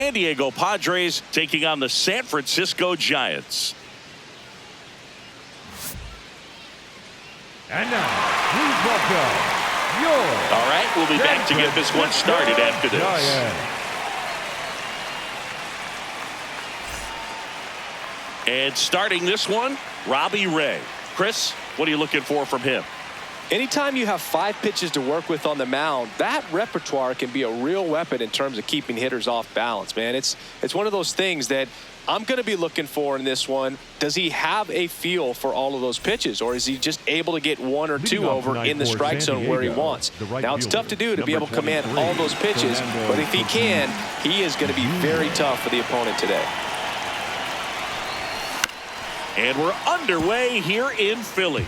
San Diego Padres taking on the San Francisco Giants. And now, please welcome your All right, we'll be back to get this one started after this. And starting this one, Robbie Ray. Chris, what are you looking for from him? Anytime you have 5 pitches to work with on the mound, that repertoire can be a real weapon in terms of keeping hitters off balance, man. It's one of those things that I'm going to be looking for in this one. Does he have a feel for all of those pitches, or is he just able to get 1 or 2 over in the strike zone where he wants? Now, it's tough to do to be able to command all those pitches, but if he can, he is going to be very tough for the opponent today. And we're underway here in Philly.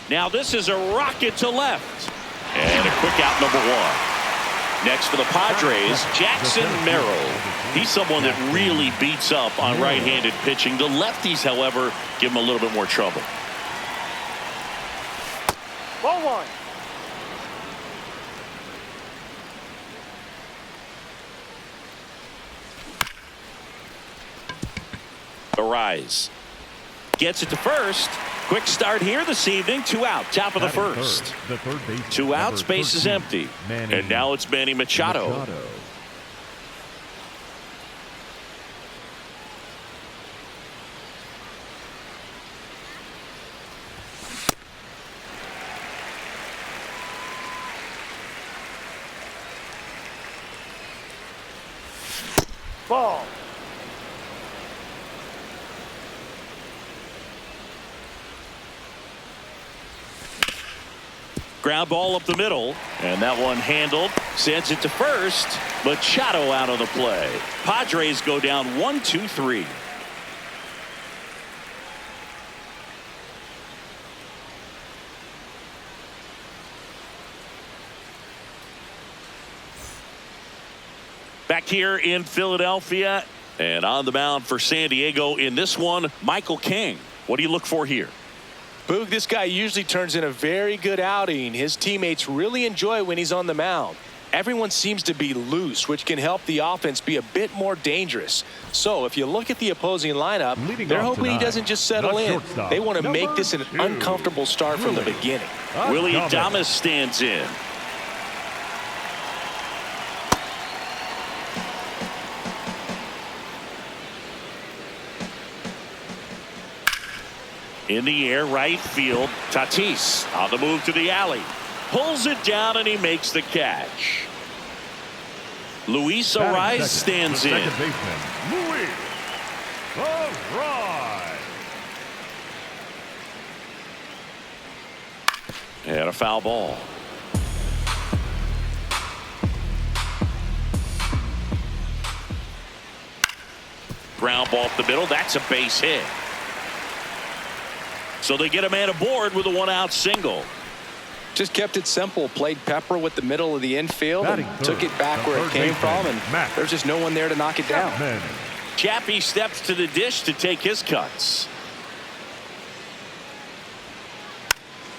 Now this is a rocket to left. And a quick out, number 1. Next for the Padres, Jackson Merrill. He's someone that really beats up on right-handed pitching. The lefties, however, give him a little bit more trouble. Ball 1. Arise. Gets it to first. Quick start here this evening. 2 out, top of the first. 2 outs, base is empty. And now it's Manny Machado. Ball. Ground ball up the middle, and that one handled. Sends it to first. Machado out of the play. Padres go down 1-2-3. Back here in Philadelphia, and on the mound for San Diego in this one, Michael King. What do you look for here? Boog, this guy usually turns in a very good outing. His teammates really enjoy when he's on the mound. Everyone seems to be loose, which can help the offense be a bit more dangerous. So if you look at the opposing lineup, they're hoping he doesn't just settle in. They want to make this an uncomfortable start from the beginning. Willie Adames stands in. In the air, right field. Tatis on the move to the alley. Pulls it down and he makes the catch. Luis Arise stands in. Luis Arise. And a foul ball. Ground ball up the middle. That's a base hit. So they get a man aboard with a 1-out single. Just kept it simple. Played pepper with the middle of the infield and took it back where it came from, and there's just no one there to knock it down. Chappie steps to the dish to take his cuts.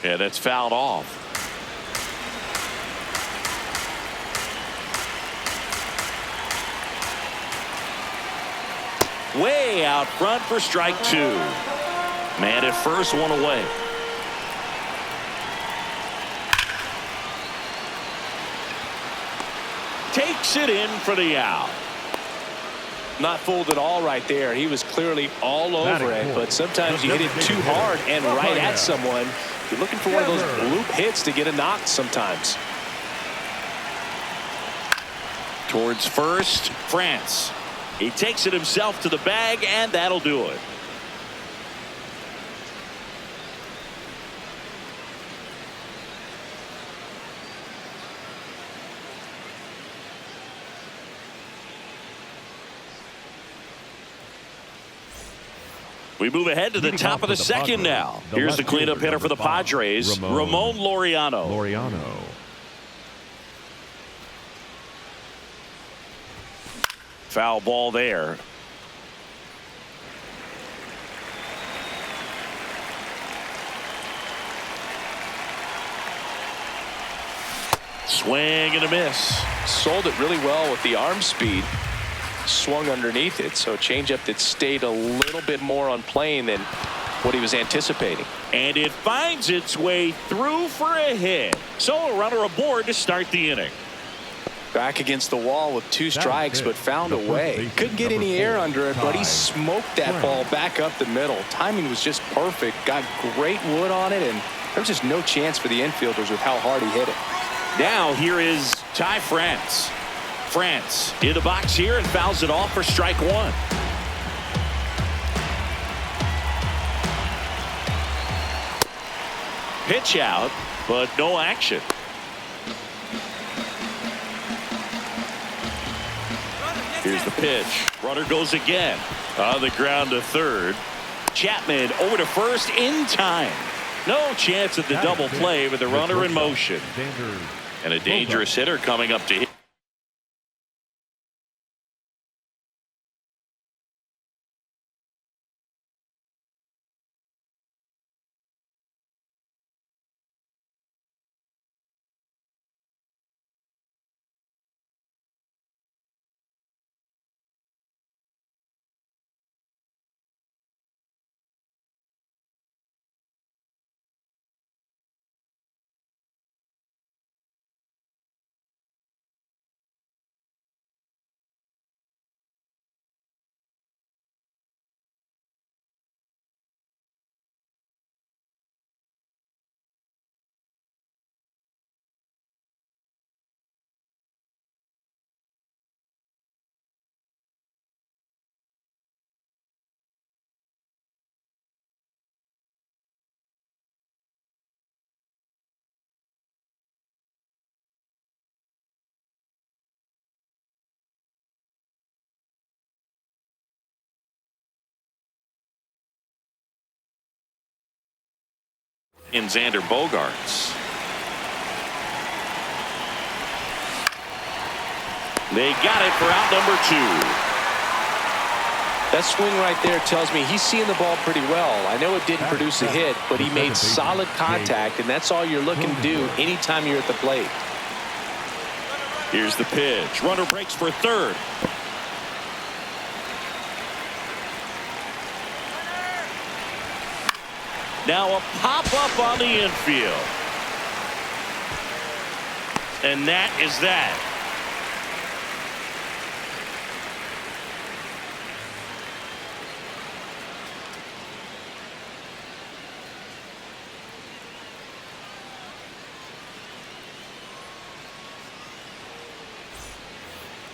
Yeah, that's fouled off. Way out front for strike 2. Man at first, one away. Takes it in for the out. Not fooled at all right there. He was clearly all over it, but sometimes you hit it too hard and right at someone. You're looking for one of those bloop hits to get a knock sometimes. Towards first, France. He takes it himself to the bag, and that'll do it. We move ahead to the top of the second now. Here's the cleanup hitter for the Padres, Ramon Laureano. Foul ball there. Swing and a miss. Sold it really well with the arm speed. Swung underneath it, so a changeup that stayed a little bit more on plane than what he was anticipating. And it finds its way through for a hit. So a runner aboard to start the inning. Back against the wall with 2 strikes, but found a way. Couldn't get any air under it, but he smoked that ball back up the middle. Timing was just perfect. Got great wood on it, and there was just no chance for the infielders with how hard he hit it. Now here is Ty France. France in the box here and fouls it off for strike 1. Pitch out, but no action. Here's the pitch. Runner goes again. On the ground to third. Chapman over to first in time. No chance at the double play with the runner in motion. And a dangerous hitter coming up to hit. In Xander Bogaerts. They got it for out number 2. That swing right there tells me he's seeing the ball pretty well. I know it didn't produce a hit, but he made solid contact, and that's all you're looking to do anytime you're at the plate. Here's the pitch. Runner breaks for third. Now a pop-up on the infield. And that is that.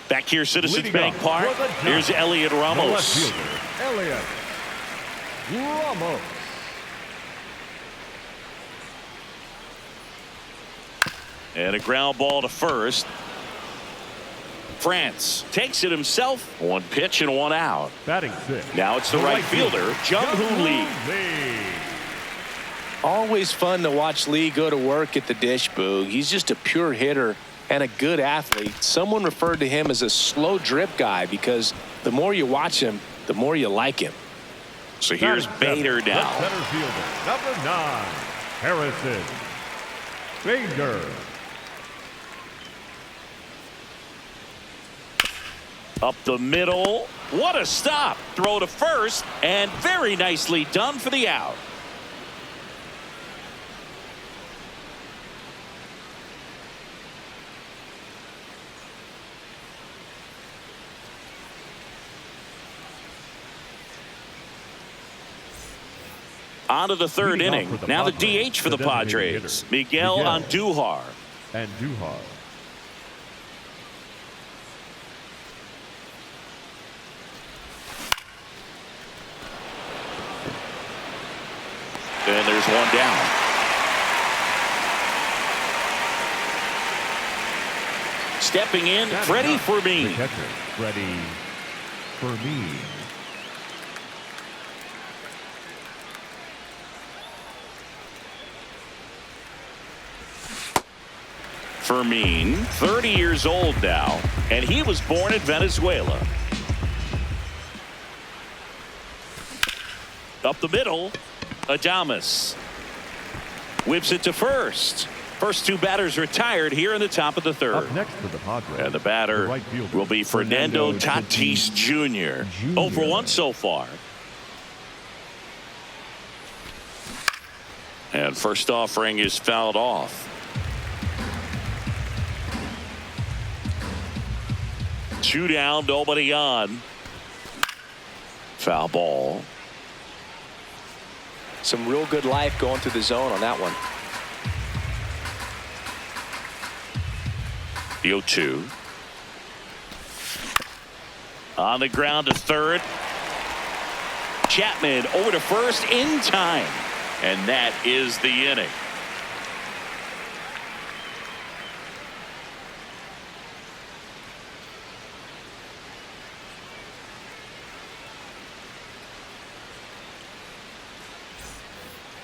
Back here, Citizens Bank Park. Here's Elliot Ramos. Elliot Ramos. And a ground ball to first. France takes it himself. 1 pitch and 1 out. Batting 6. Now it's the right fielder, Jung-Hoo Lee. Always fun to watch Lee go to work at the dish, Boog. He's just a pure hitter and a good athlete. Someone referred to him as a slow drip guy because the more you watch him, the more you like him. So here's Bader now. Center fielder, number 9, Harrison Bader. Up the middle. What a stop. Throw to first, and very nicely done for the out. On to the third inning. Now the DH for the Padres, Miguel Andujar. Andujar. And there's 1 down. Stepping in, Freddie Fermin. Freddie Fermin. Fermin, 30 years old now, and he was born in Venezuela. Up the middle, Adames whips it to first. First two batters retired here in the top of the third. Up next for the Padres, and the batter right fielder, will be Fernando Tatis Jr. 0 for 1 so far. And first offering is fouled off. Two down, nobody on. Foul ball. Some real good life going through the zone on that one. The 0-2. On the ground to third. Chapman over to first in time. And that is the inning.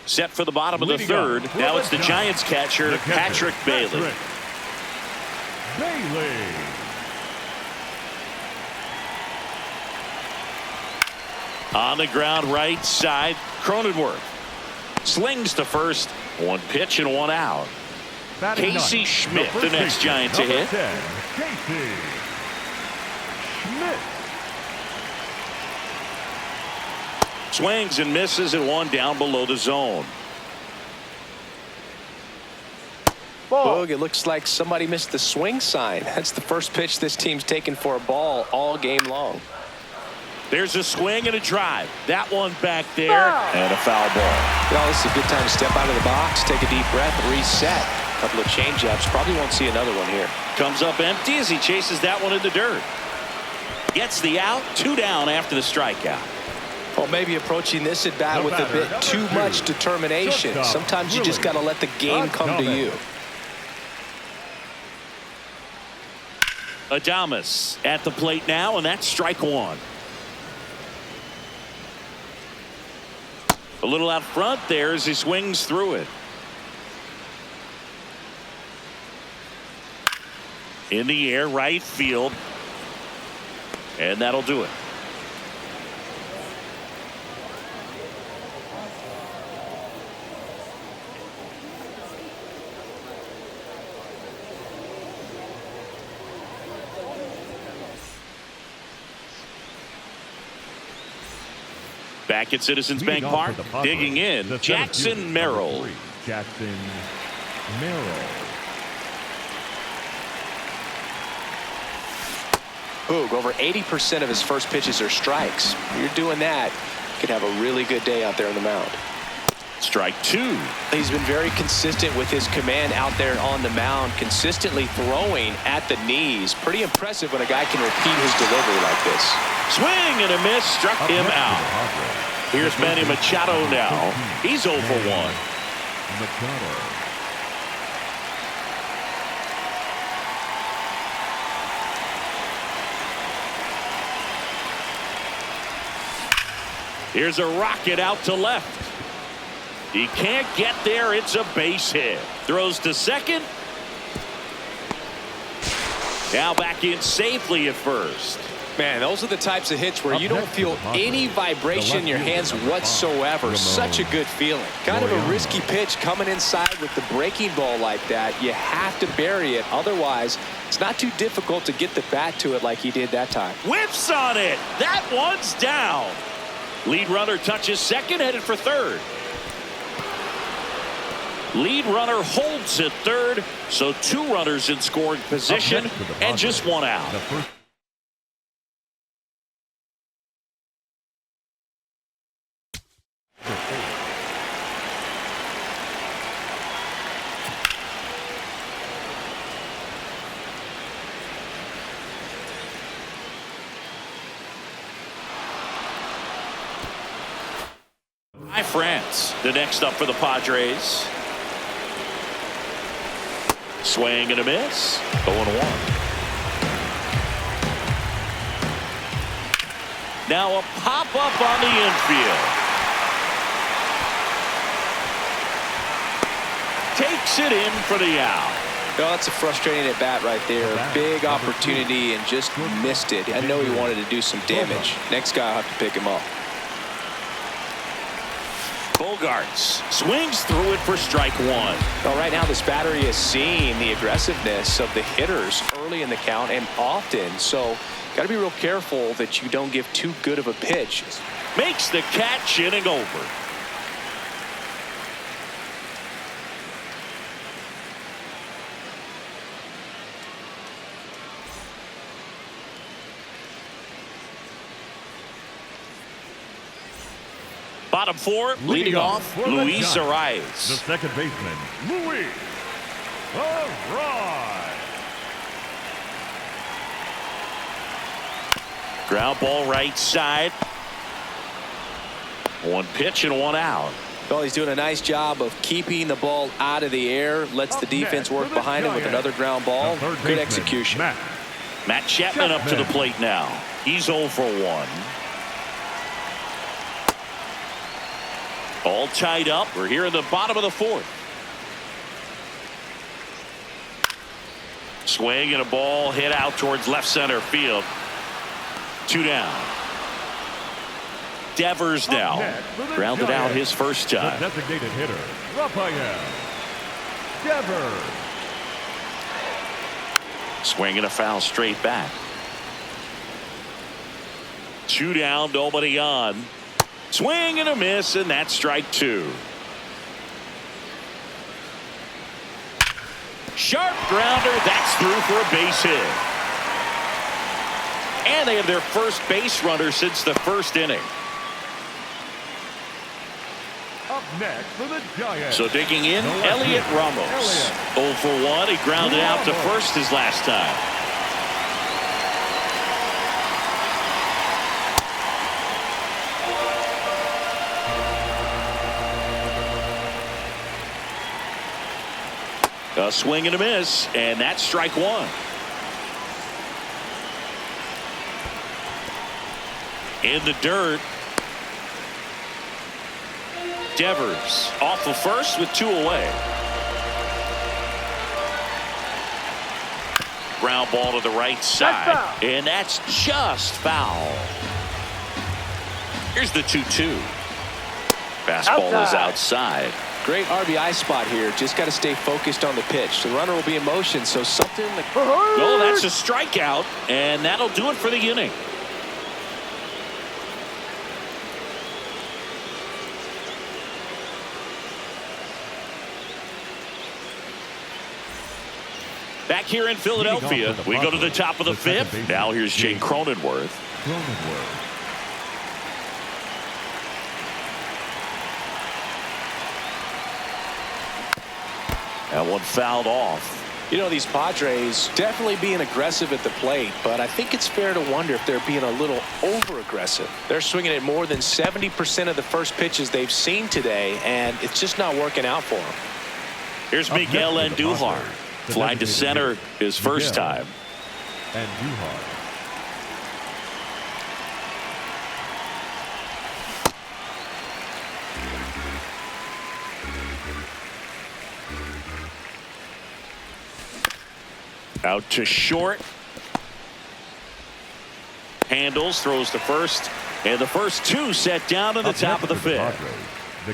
Set for the bottom of the third. Now it's the Giants catcher, Patrick Bailey. On the ground right side, Cronenworth slings to first. One pitch and one out. Casey Schmidt, the next Giant to hit. Casey Schmidt. Swings and misses and one down below the zone. Boog, it looks like somebody missed the swing sign. That's the first pitch this team's taken for a ball all game long. There's a swing and a drive. That one back there and a foul ball. Well, this is a good time to step out of the box, take a deep breath, reset. A couple of changeups. Probably won't see another one here. Comes up empty as he chases that one in the dirt. Gets the out. Two down after the strikeout. Well, maybe approaching this at bat with a bit too much determination. Sometimes you just got to let the game come to you. Adames at the plate now, and that's strike one. A little out front there as he swings through it. In the air, right field. And that'll do it. Back at Citizens Bank Park, digging in, Jackson Merrill. Jackson Merrill. Boog, over 80% of his first pitches are strikes. You're doing that, you could have a really good day out there on the mound. Strike two. He's been very consistent with his command out there on the mound, consistently throwing at the knees. Pretty impressive when a guy can repeat his delivery like this. Swing and a miss, struck him out. Here's Manny Machado now. He's 0 for 1. Machado. Here's a rocket out to left. He can't get there. It's a base hit. Throws to second. Now back in safely at first. Man, those are the types of hits where you don't feel any vibration in your hands whatsoever. Such a good feeling. Kind of a risky pitch coming inside with the breaking ball like that. You have to bury it. Otherwise, it's not too difficult to get the bat to it like he did that time. Whips on it. That one's down. Lead runner touches second, headed for third. Lead runner holds at third, so two runners in scoring position and just one out. France, the next up for the Padres. Swing and a miss. 0-1. Now a pop up on the infield. Takes it in for the out. Well, that's a frustrating at bat right there. Big opportunity and just missed it. I know he wanted to do some damage. Next guy will have to pick him up. Bogarts swings through it for strike one. Well, right now this battery is seeing the aggressiveness of the hitters early in the count and often. So got to be real careful that you don't give too good of a pitch. Makes the catch, inning over. Bottom four, leading off, Luis The Arias. second baseman, Luis Arias. Ground ball right side. One pitch and one out. Well, he's doing a nice job of keeping the ball out of the air. Lets the defense work behind him with another ground ball. Good execution. Matt Chapman up to the plate now. He's 0 for 1. All tied up. We're here in the bottom of the fourth. Swing and a ball hit out towards left center field. 2 down. Devers now grounded out his first time. The designated hitter, Rafael Devers. Swing and a foul straight back. 2 down, nobody on. Swing and a miss, and that's strike 2. Sharp grounder, that's through for a base hit. And they have their first base runner since the first inning. Up next for the Giants. So digging in, Elliot Ramos. 0 for 1. He grounded out to first his last time. A swing and a miss, and that's strike 1. In the dirt. Devers off of first with 2 away. Ground ball to the right side, and that's just foul. Here's the 2-2. Fastball is outside. Great RBI spot here. Just got to stay focused on the pitch. The runner will be in motion, so something like... Oh, that's a strikeout, and that'll do it for the inning. Back here in Philadelphia, we go to the top of the fifth. Now here's Jake Cronenworth. That one fouled off. You know, these Padres definitely being aggressive at the plate, but I think it's fair to wonder if they're being a little over-aggressive. They're swinging at more than 70% of the first pitches they've seen today, and it's just not working out for them. Here's Miguel Andujar. Flying to center his first time. Andujar. Out to short. Handles, throws to first. And the first 2 set down in the top of the fifth.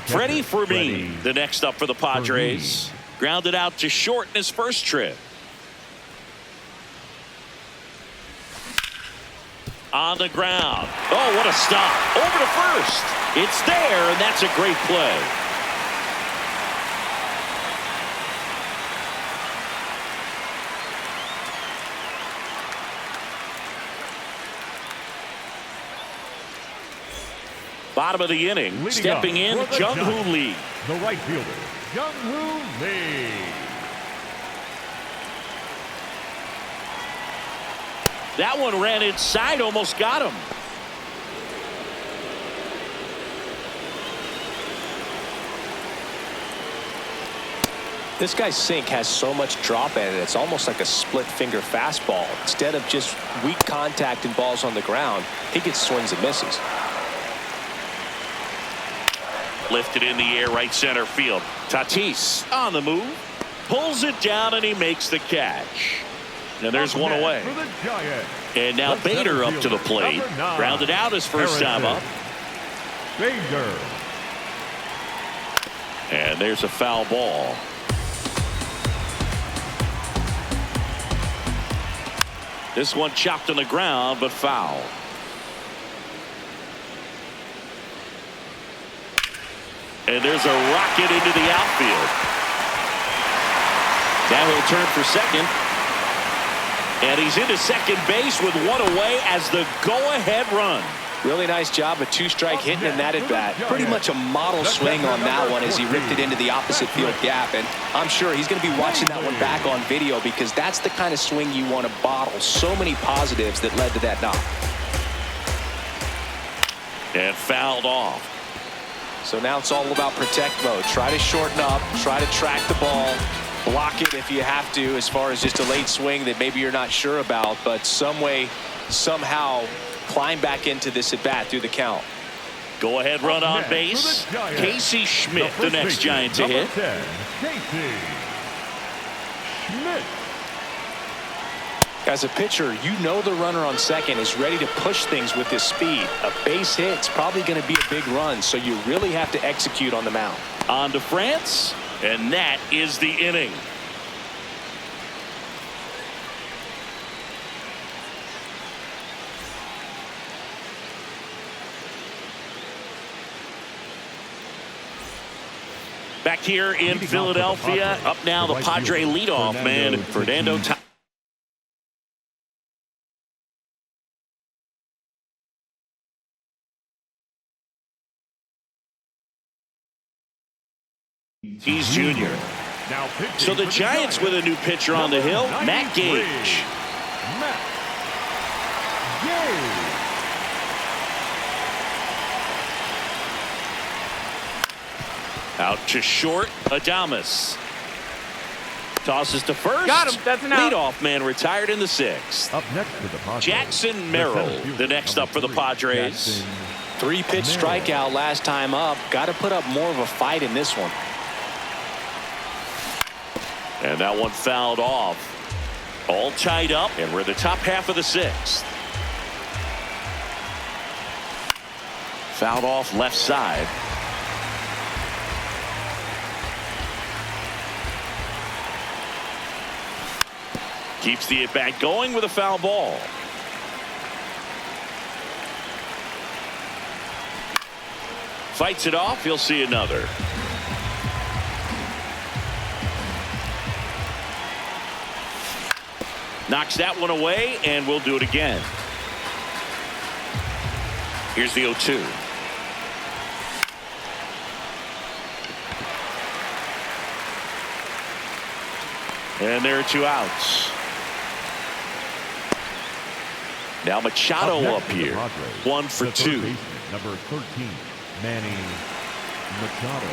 Freddie Fermin, the next up for the Padres. Grounded out to short in his first trip. On the ground. Oh, what a stop. Over to first. It's there, and that's a great play. Bottom of the inning, stepping in, Jung-Hoo Lee. The right fielder, Jung-Hoo Lee. That one ran inside, almost got him. This guy's sink has so much drop in it. It's almost like a split finger fastball. Instead of just weak contact and balls on the ground, he gets swings and misses. Lifted in the air, right center field. Tatis on the move. Pulls it down, and he makes the catch. And there's one away. And now Bader up to the plate. Grounded out his first time up. Bader. And there's a foul ball. This one chopped on the ground, but foul. And there's a rocket into the outfield. Now he'll turn for second. And he's into second base with one away as the go-ahead run. Really nice job, a two-strike hitting in that at-bat. Pretty much a model swing on that one as he ripped it into the opposite field gap. And I'm sure he's going to be watching that one back on video because that's the kind of swing you want to bottle. So many positives that led to that knock. And fouled off. So now it's all about protect mode. Try to shorten up, try to track the ball, block it if you have to as far as just a late swing that maybe you're not sure about, but some way, somehow climb back into this at bat through the count. Go ahead run on base. Casey Schmidt, the next Giant to hit. Casey Schmidt. As a pitcher, you know the runner on second is ready to push things with his speed. A base hit's probably going to be a big run, so you really have to execute on the mound. On to France, and that is the inning. Back here in Philadelphia, up now the Padre leadoff man, Fernando Tatis. He's junior. So the Giants with a new pitcher on the hill, Matt Gage. Out to short, Adames. Tosses to first. Got him. That's an out. Leadoff man retired in the sixth. Up next for the Padres, Jackson Merrill, the next up for the Padres. Three-pitch strikeout last time up. Got to put up more of a fight in this one. And that one fouled off. All tied up, and we're in the top half of the sixth. Fouled off left side. Keeps the at-bat going with a foul ball. Fights it off. He'll see another. Knocks that one away, and we'll do it again. Here's the 0-2. And there are two outs. Now Machado up here. 1 for 2. Number 13, Manny Machado.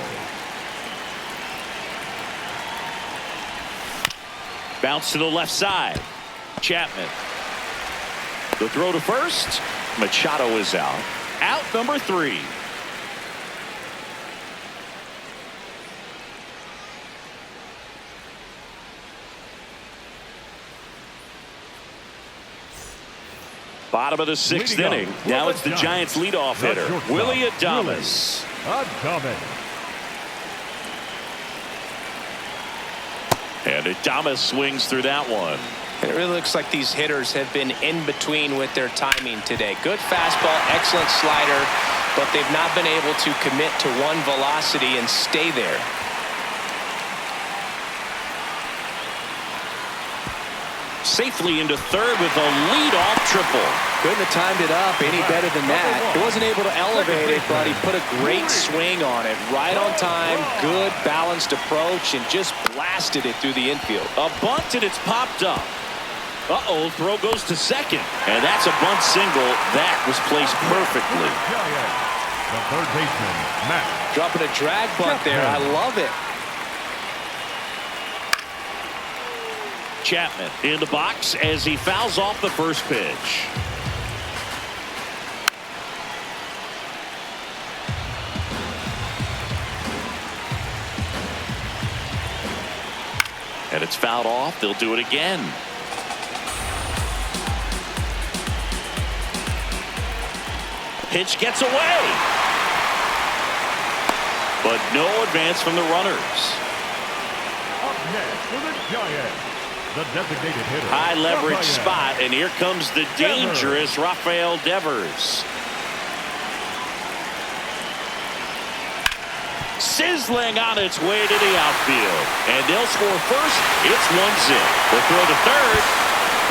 Bounce to the left side. Chapman. The throw to first. Machado is out. Out number 3. Bottom of the sixth inning. Now it's the Giants leadoff hitter, Willie Adames. And Adames swings through that one. It really looks like these hitters have been in between with their timing today. Good fastball, excellent slider, but they've not been able to commit to one velocity and stay there. Safely into third with a leadoff triple. Couldn't have timed it up any better than that. He wasn't able to elevate it, but he put a great swing on it. Right on time, good balanced approach, and just blasted it through the infield. A bunt, and it's popped up. Uh-oh, throw goes to second. And that's a bunt single. That was placed perfectly. The third baseman, Matt. Dropping a drag bunt there. I love it. Chapman in the box as he fouls off the first pitch. And it's fouled off. They'll do it again. Pitch gets away. but no advance from the runners. Up next for the Giants, the designated hitter. High leverage Rafael. spot, and here comes the dangerous Rafael Devers. Sizzling on its way to the outfield, and they'll score first. It's 1-0. They'll throw to third.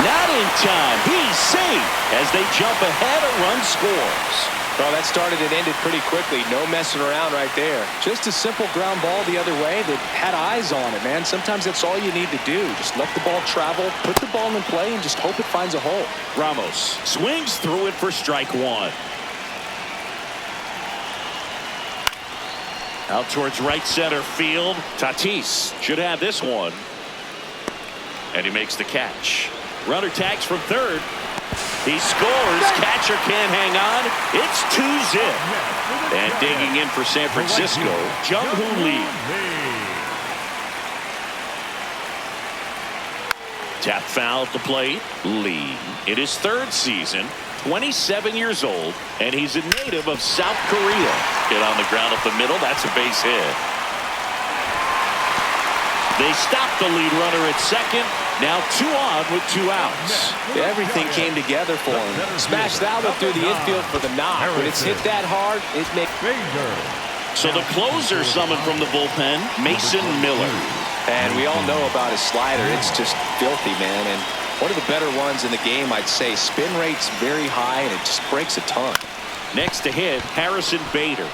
Not in time. He's safe as they jump ahead. A run scores. Well, that started and ended pretty quickly. No messing around right there. Just a simple ground ball the other way that had eyes on it, man. Sometimes that's all you need to do. Just let the ball travel, put the ball in play, and just hope it finds a hole. Ramos swings through it for strike one. Out towards right center field. Tatis should have this one. And he makes the catch. Runner tags from third. He scores. Catcher can't hang on. It's 2-zip. And digging in for San Francisco, Jung-Hoo Lee. Tap foul at the plate. Lee in his third season, 27 years old, and he's a native of South Korea. Get on the ground up the middle. That's a base hit. They stop the lead runner at second. Now 2 on with 2 outs. Everything came together for him. Smashed that one through the infield for the knock. When it's hit that hard, it makes. So the closer summoned from the bullpen, Mason Miller. And we all know about his slider. It's just filthy, man. And one of the better ones in the game, I'd say. Spin rate's very high, and it just breaks a ton. Next to hit, Harrison Bader.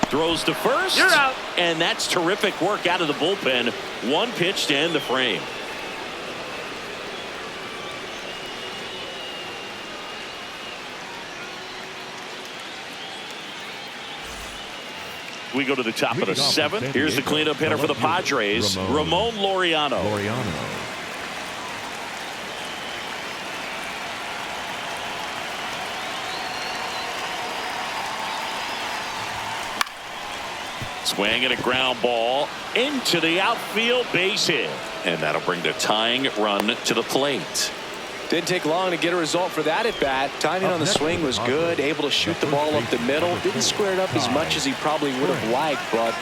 Throws to first. You're out. And that's terrific work out of the bullpen. One pitch to end the frame. We go to the top of the 7th. Here's the cleanup hitter for the Padres, Ramon Laureano. Swing and a ground ball into the outfield, base hit. And that'll bring the tying run to the plate. Didn't take long to get a result for that at bat. Timing on the swing was good. Able to shoot the ball up the middle. Didn't square it up as much as he probably would have liked, but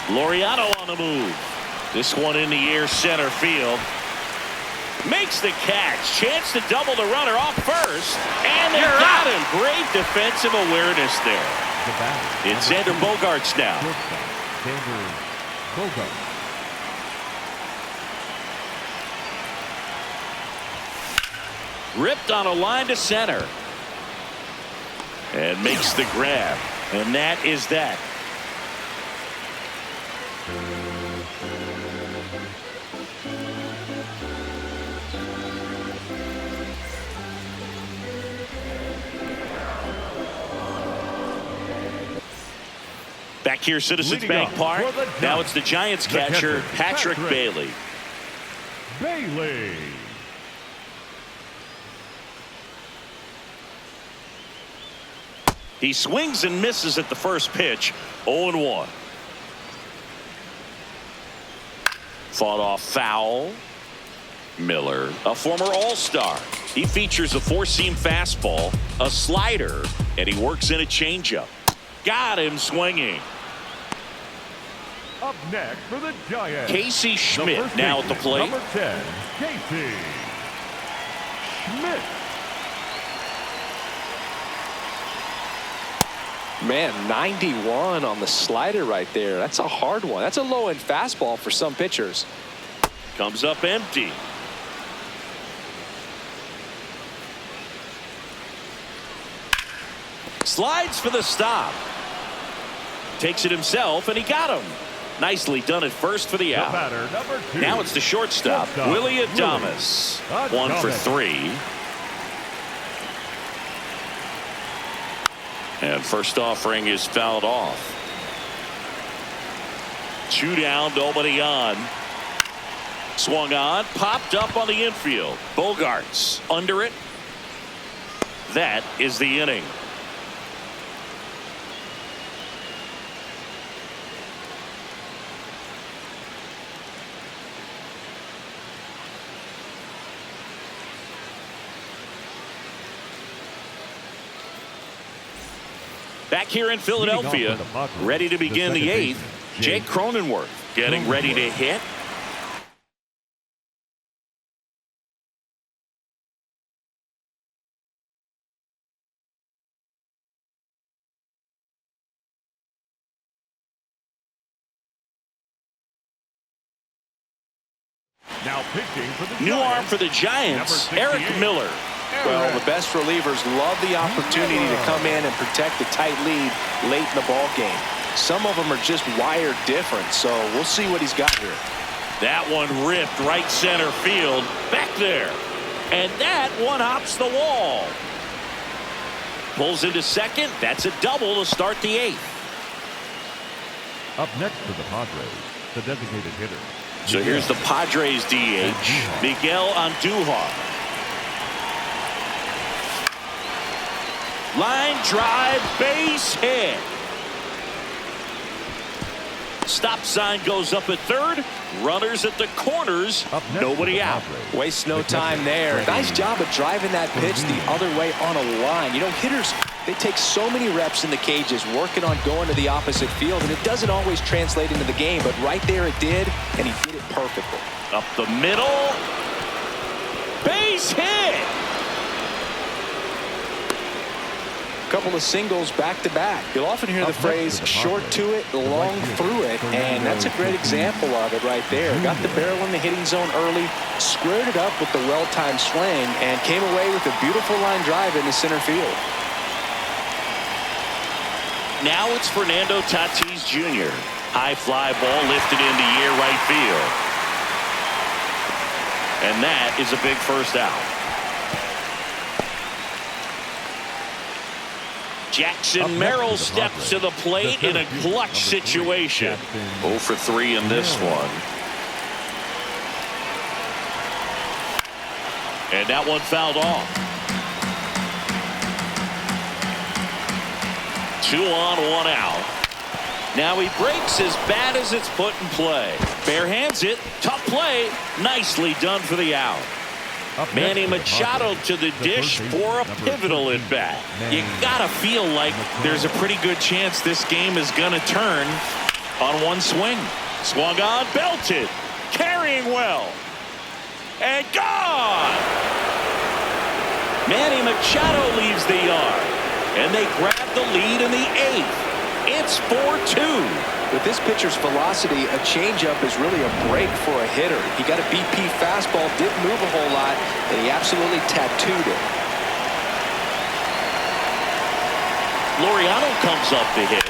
Laureano on the move. This one in the air, center field. Makes the catch. Chance to double the runner off first. And they got him. Great defensive awareness there. It's Xander Bogaerts now. Ripped on a line to center. And makes the grab. And that is that. Back here, Citizens Bank Park. Now it's the Giants catcher, Patrick Bailey. He swings and misses at the first pitch. 0-1. Fought off foul. Miller, a former All-Star. He features a 4-seam fastball, a slider, and he works in a changeup. Got him swinging. Up next for the Giants, Casey Schmidt now at the plate. Number 10, Casey Schmidt. man, 91 on the slider right there. That's a hard one. That's a low-end fastball for some pitchers. Comes up empty. Slides for the stop. Takes it himself, and he got him. Nicely done at first for the out. Batter, number 2. Now it's the shortstop, Willie Adames. 1 for 3. And first offering is fouled off. 2 down, nobody on. Swung on, popped up on the infield. Bogaerts under it. That is the inning. Back here in Philadelphia, ready to begin the 8th, Jake Cronenworth getting ready to hit. Now pitching for the New arm Giants, for the Giants, Eric Miller. Well, the best relievers love the opportunity to come in and protect the tight lead late in the ball game. Some of them are just wired different, so we'll see what he's got here. That one ripped right center field back there. And that one hops the wall. Pulls into second. That's a double to start the 8th. Up next for the Padres, the designated hitter. So here's the Padres DH, Miguel Andujar. Line drive, base hit. Stop sign goes up at third. Runners at the corners. Nobody out. Waste no time there. Nice job of driving that pitch the other way on a line. You know, hitters, they take so many reps in the cages working on going to the opposite field, and it doesn't always translate into the game, but right there it did, and he did it perfectly. Up the middle. Base hit. Couple of singles back-to-back. You'll often hear the phrase short to it, long through it, and that's a great example of it right there. Got the barrel in the hitting zone early, squared it up with the well-timed swing, and came away with a beautiful line drive into center field. Now it's Fernando Tatis Jr. High fly ball lifted into air right field. And that is a big first out. Jackson Merrill steps to the plate in a clutch situation. 0 for 3 in this one. And that one fouled off. 2 on, 1 out. Now he breaks as bad as it's put in play. Bare hands it. Tough play. Nicely done for the out. Manny Machado to the dish for a pivotal at bat. You gotta feel like there's a pretty good chance this game is gonna turn on one swing. Swung on, belted, carrying well, and gone. Manny Machado leaves the yard, and they grab the lead in the 8th. It's 4-2. With this pitcher's velocity, a changeup is really a break for a hitter. He got a BP fastball, didn't move a whole lot, and he absolutely tattooed it. Laureano comes up to hit.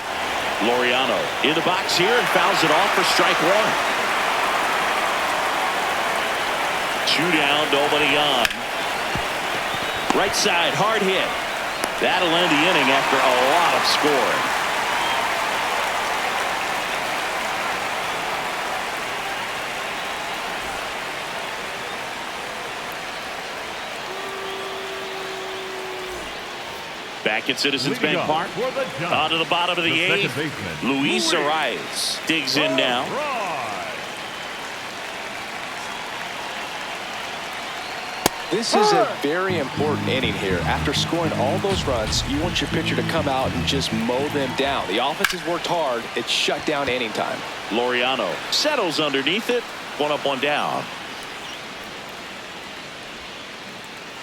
Laureano in the box here and fouls it off for strike 1. 2 down, nobody on. Right side, hard hit. That'll end the inning after a lot of scoring. Back at Citizens Bank Park. On to the bottom of the 8th. Luis Arias digs in now. This is a very important inning here. After scoring all those runs, you want your pitcher to come out and just mow them down. The offense has worked hard. It's shut down inning time. Laureano settles underneath it. 1 up, 1 down.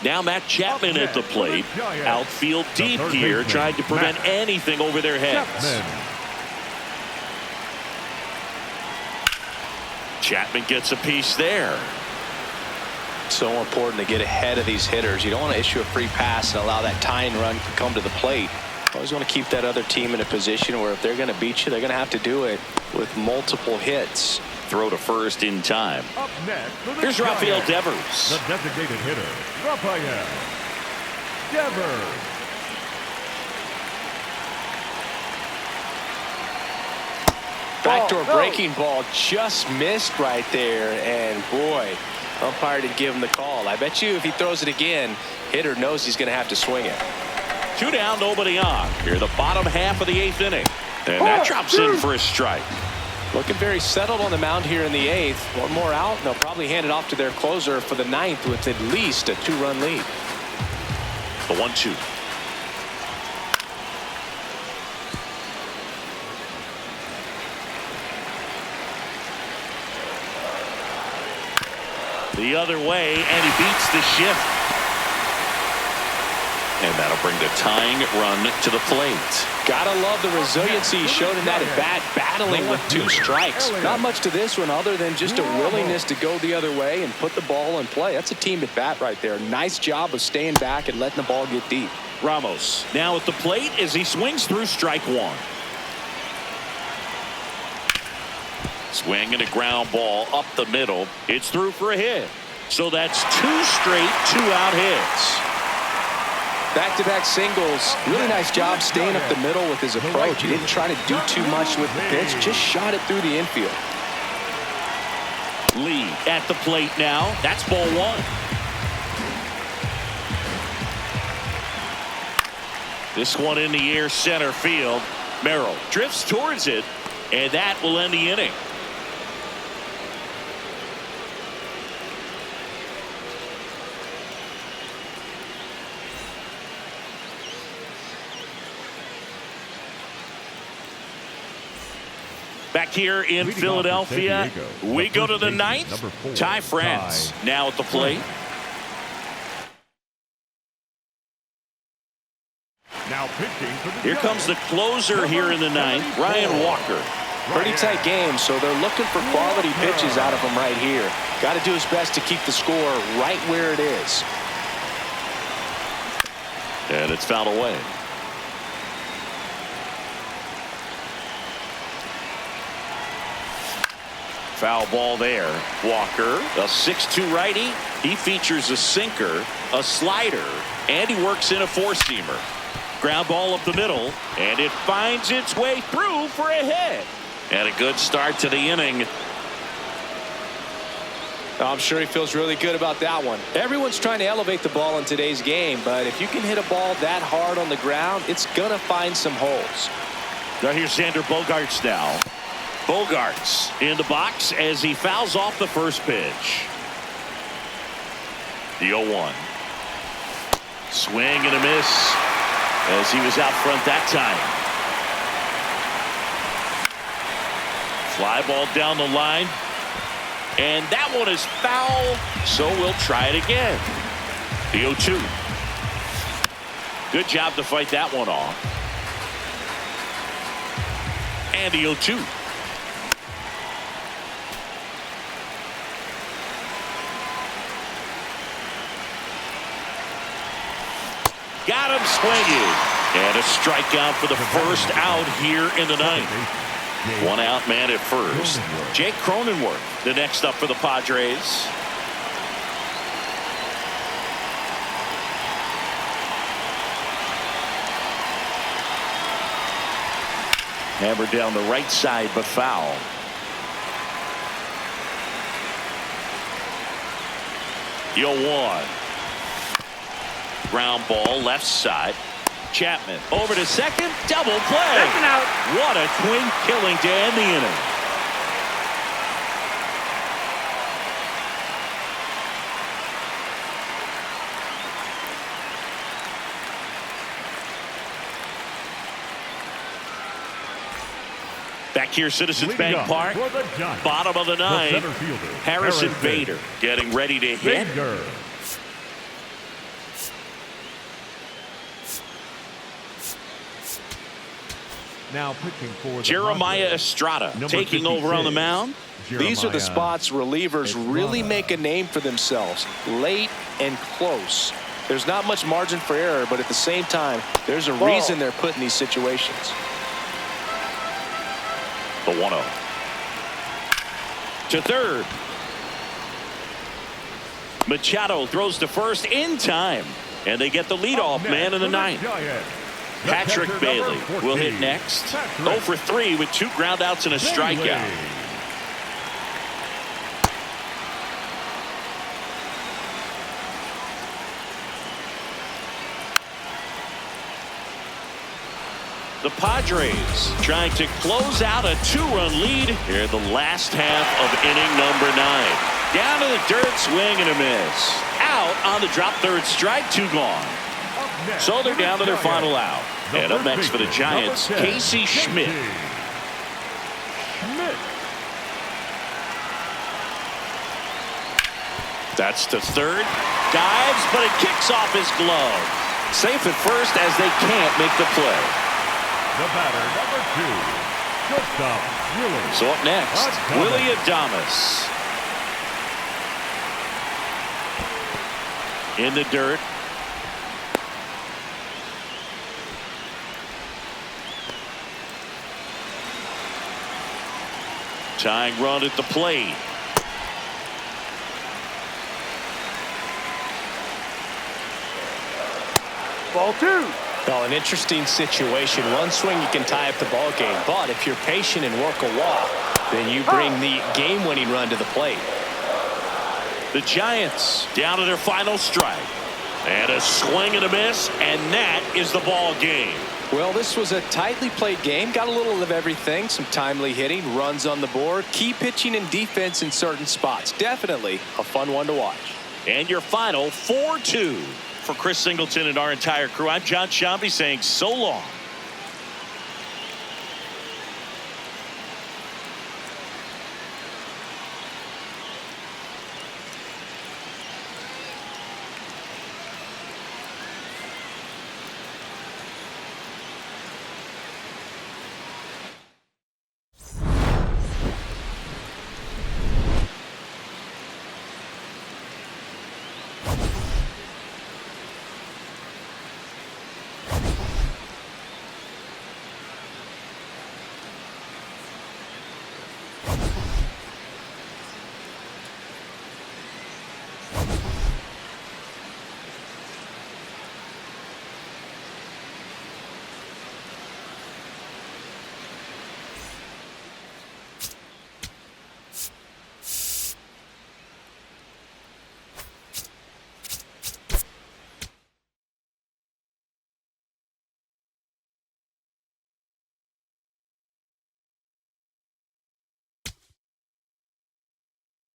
Now Matt Chapman at the plate. Outfield deep here, trying to prevent anything over their heads. Chapman gets a piece there. So important to get ahead of these hitters. You don't want to issue a free pass and allow that tying run to come to the plate. Always want to keep that other team in a position where if they're going to beat you, they're going to have to do it with multiple hits. Throw to first in time. Up next, here's Rafael Devers. The designated hitter, Rafael Devers. Backdoor breaking ball just missed right there, and boy, umpire didn't give him the call. I bet you if he throws it again, hitter knows he's going to have to swing it. 2 down, nobody on. Here the bottom half of the 8th inning. And that drops in for a strike. Looking very settled on the mound here in the 8th. 1 more out, and they'll probably hand it off to their closer for the 9th with at least a 2-run lead. The 1-2. The other way, and he beats the shift. And that'll bring the tying run to the plate. Gotta love the resiliency he showed in that at bat, battling with 2 strikes. Not much to this one other than just a willingness to go the other way and put the ball in play. That's a team at bat right there. Nice job of staying back and letting the ball get deep. Ramos now at the plate as he swings through strike 1. Swing and a ground ball up the middle. It's through for a hit. So that's 2 straight 2-out hits. Back-to-back singles. Really nice job staying up the middle with his approach. He didn't try to do too much with the pitch, just shot it through the infield. Lee at the plate now. That's ball 1. This one in the air, center field. Merrill drifts towards it, and that will end the inning. Back here in Philadelphia, we go to the 9th. Ty France now at the plate. Now pitching for the Here comes the closer here in the 9th, Ryan Walker. Pretty tight game, so they're looking for quality pitches out of him right here. Got to do his best to keep the score right where it is. And it's fouled away. Foul ball there. Walker, a 6'2" righty. He features a sinker, a slider, and he works in a 4-seamer. Ground ball up the middle, and it finds its way through for a hit. And a good start to the inning. I'm sure he feels really good about that one. Everyone's trying to elevate the ball in today's game, but if you can hit a ball that hard on the ground, it's going to find some holes. Now here's Xander Bogaerts now. Bogaerts in the box as he fouls off the first pitch. The 0-1. Swing and a miss as he was out front that time. Fly ball down the line. And that one is foul, so we'll try it again. The 0-2. Good job to fight that one off. And the 0-2. Got him swinging. And a strikeout for the first out here in the 9th. 1 out man at first. Jake Cronenworth, the next up for the Padres. Hammered down the right side, but foul. The 0-1. Ground ball left side. Chapman over to second, double play. Second out. What a twin killing to end the inning. Back here, Citizens Bank Park, bottom of the 9th. Harrison Bader getting ready to hit. Now pitching for Jeremiah Estrada taking over on the mound. These are the spots relievers really make a name for themselves. Late and close. There's not much margin for error, but at the same time, there's a reason they're put in these situations. The 1-0. To third. Machado throws to first in time. And they get the leadoff man in the 9th. Patrick Bailey will hit next. 0 for 3 with 2 groundouts and a strikeout. The Padres trying to close out a 2-run lead here in the last half of inning number 9. Down to the dirt, swing and a miss. Out on the drop third strike, 2 gone. So they're down to their final out. And up next for the Giants, Casey Schmidt. That's to third. Dives, but it kicks off his glove. Safe at first as they can't make the play. The batter, number 2, shortstop, Willie. So up next, Willie Adames. In the dirt. Tying run at the plate. Ball 2. Well, an interesting situation. One swing, you can tie up the ball game. But if you're patient and work a walk, then you bring the game-winning run to the plate. The Giants down to their final strike. And a swing and a miss, and that is the ball game. Well, this was a tightly played game. Got a little of everything. Some timely hitting, runs on the board, key pitching and defense in certain spots. Definitely a fun one to watch. And your final 4-2. For Chris Singleton and our entire crew, I'm John Shambi saying so long.